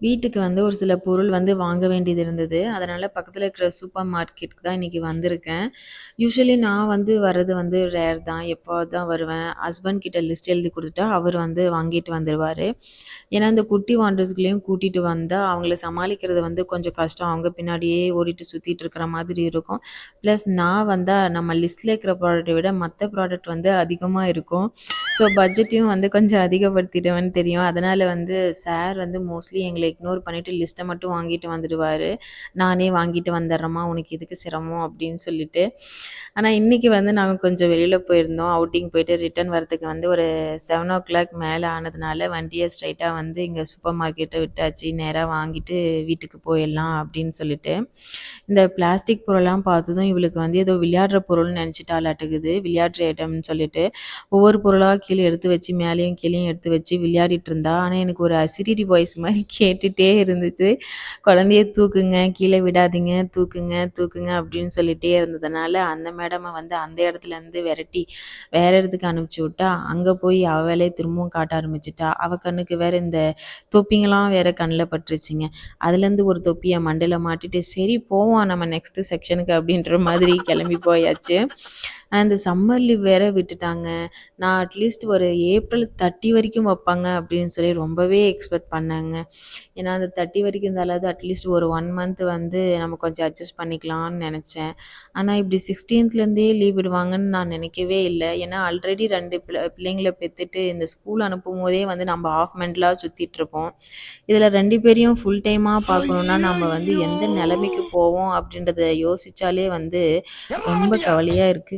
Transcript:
வீட்டுக்கு வந்து ஒரு சில பொருள் வந்து வாங்க வேண்டியது இருந்தது. அதனால பக்கத்துல இருக்கிற சூப்பர் மார்க்கெட்க்கு தான் இன்னைக்கு வந்திருக்கேன். யூசுவலி நான் வந்து வர்றது வந்து ரேர் தான். எப்பவாவது தான் வருவேன். ஹஸ்பண்ட் கிட்ட லிஸ்ட் எழுதி குடுத்துட்டா, அவர் வந்து வாங்கிட்டு வந்துருவாரு. ஏன்னா, இந்த குட்டி வாண்டர்ஸ்களையும் கூட்டிட்டு வந்தா, அவங்கள சமாளிக்கிறது வந்து கொஞ்சம் கஷ்டம். அவங்க பின்னாடியே ஓடிட்டு சுத்திட்டு இருக்கிற மாதிரி இருக்கும். ப்ளஸ் நான் வந்தா நம்ம லிஸ்ட்ல இருக்கிற ப்ராடக்ட்ட விட மத்த ப்ராடக்ட் வந்து அதிகமா இருக்கும். ஸோ பட்ஜெட்டையும் வந்து கொஞ்சம் அதிகப்படுத்திடுவேன்னு தெரியும். அதனால வந்து சார் வந்து மோஸ்ட்லி எங்கள இக்னோர் பண்ணிட்டு லிஸ்ட்ட மட்டும் வாங்கிட்டு வந்துடுவாரு. நானே வாங்கிட்டு வந்துர்றேம்மா, உனக்கு எதுக்கு சிரமம் அப்படின்னு சொல்லிட்டு. ஆனா இன்னைக்கு வந்து நாங்க கொஞ்சம் வெளியில போயிருந்தோம். அவுட்டிங் போயிட்டு ரிட்டர்ன் வரதுக்கு வந்து ஒரு 7:00 மேல ஆனதுனால வண்டிய ஸ்ட்ரெயிட்டா வந்து இங்க சூப்பர் மார்க்கெட்ட விட்டாச்சு. நேரா வாங்கிட்டு வீட்டுக்கு போயிடலாம் அப்படின்னு சொல்லிட்டு. இந்த பிளாஸ்டிக் பொருள்லாம் பார்த்ததும் இவளுக்கு வந்து ஏதோ விளையாடுற பொருள்னு நெனச்சுட்டாளாட்டுக்குது. விளையாடுற ஐட்டம்னு சொல்லிட்டு. ஒவ்வொரு பொருளா கீழ எடுத்து வச்சு, மேலேயும் கீழயும் எடுத்து வச்சு விளையாடிட்டு இருந்தா. ஆனா, எனக்கு ஒரு அசிரிட்டி வாய்ஸ் மாரி கேட்டுட்டே இருந்துச்சு. "குழந்தைய தூக்குங்க, கீழ விடாதீங்க, தூக்குங்க, தூக்குங்க" அப்படின்னு சொல்லிட்டே இருந்ததுனால, அந்த மேடம வந்து அந்த இடத்துலருந்து வெரட்டி, வேற இடத்துக்கு அனுப்பிச்சு விட்டா, அங்க போய் அவ வேலைய திரும்பவும் காட்ட ஆரம்பிச்சுட்டா. அவ கண்ணுக்கு வேற இந்த தொப்பிங்கலாம் வேற கண்ல பட்டுருச்சுங்க. அதுலேருந்து ஒரு தொப்பிய மண்டையில மாட்டிட்டு, "சரி போவோம் நம்ம நெக்ஸ்ட் செக்ஷனுக்கு" அப்படின்ற மாதிரி கிளம்பி போயாச்சு. இந்த சம்மர் லீவ் வேற விட்டுட்டாங்க. நான் அட்லீஸ்ட் ஒரு ஏப்ரல் 30 வரைக்கும் வப்பாங்க அப்படின்னு சொல்லி ரொம்பவே எக்ஸ்பெக்ட் பண்ணேங்க. ஏன்னா அந்த 30 வரைக்கும் இருந்தாலாவது அட்லீஸ்ட் ஒரு 1 மந்த் வந்து நம்ம கொஞ்சம் அட்ஜஸ்ட் பண்ணிக்கலாம்னு நெனச்சேன். ஆனா இப்படி 16த்லேருந்தே லீவ் விடுவாங்கன்னு நான் நினைக்கவே இல்ல. ஏன்னா ஆல்ரெடி 2 பிள்ளைங்கள பெத்துட்டு இந்த ஸ்கூல் அனுப்பும்போதே வந்து நம்ம ஆஃப் மெண்டலா சுத்திட்டுருப்போம். இதில 2 பேரையும் ஃபுல் டைமா பார்க்கணும்னா நம்ம வந்து ஐயையோ! எந்த நிலைமைக்கு போவோம் அப்படின்றத யோசிச்சாலே வந்து ரொம்ப கவலையா இருக்கு.